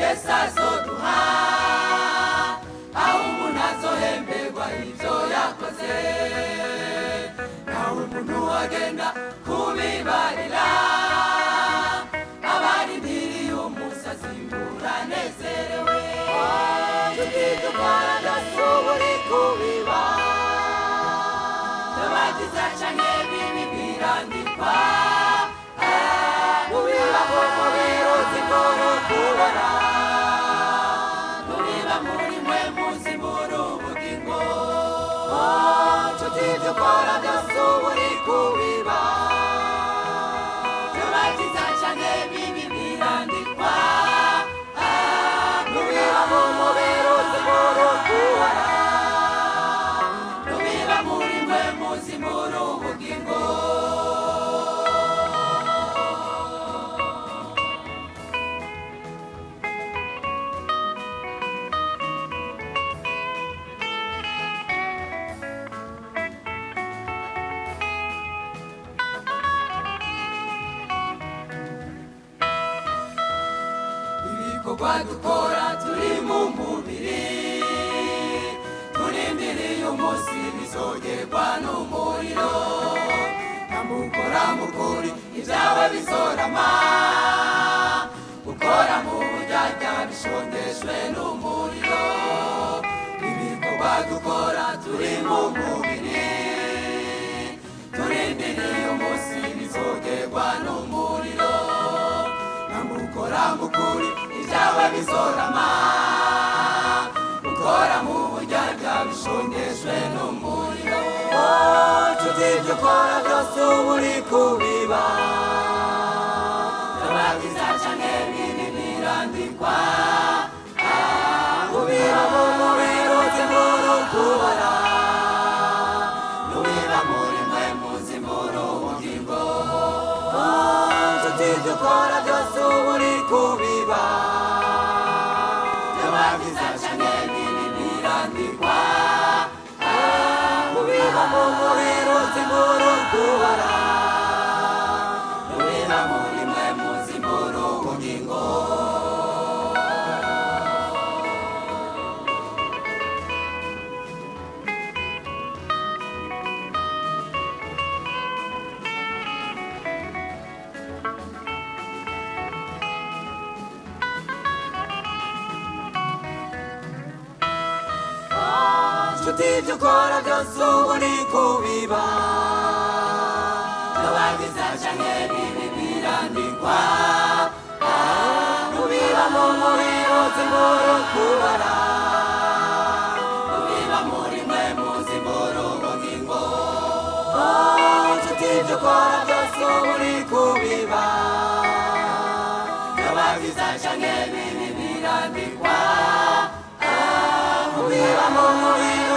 Yesu azoduha aho umuntu azohemberwa ivyo yakoze, nawe umuntu agenda kubibarira abarindiriye umusazi muranezerewe. Tukidukora byose uri kubiba, abagize canke bibi birandikwa, nubiba mu birozi ngoro kubara, nubiba muri mwe muzi muri ubugingo. Tukidukora byose uri kubiba, abagize canke bibi birandikwa, nubiba mu birozi ngoro kubara, nubiba muri mwe muzi muri ubugingo. Ibikorwa dukora turi mu mubiri, turindiriye umunsi bizogerwa n'umuriro. Namukora mukuri ibyawe bizorama, gukora mu buryarya bishongeshwe n'umuriro. Ibikorwa dukora turi mu mubiri, turindiriye umunsi bizogerwa n'umuriro. Namukora mukuri ibyawe bizorama, gukora mu buryarya bishongeshwe n'umuriro. Nshuti ibyo ukora byose uba uri kubiba, abagize canke bibi birandikwa, nubiba mu birozi ngoro kubara, nubiba muri mwe muzi muri ubugingo. Nshuti ibyo ukora byose uba uri kubiba, abagize canke bibi birandikwa, nubiba mu birozi ngoro kubara, nubiba muri mwe muzi muri ubugingo. Nshuti ibyo ukora byose uba uri kubiba, abagize canke bibi birandikwa, nubiba mu birozi ngoro kubara, nubiba muri mwe muzi muri ubugingo. Nshuti ibyo ukora byose uba uri kubiba, abagize canke bibi birandikwa, nubiba mu birozi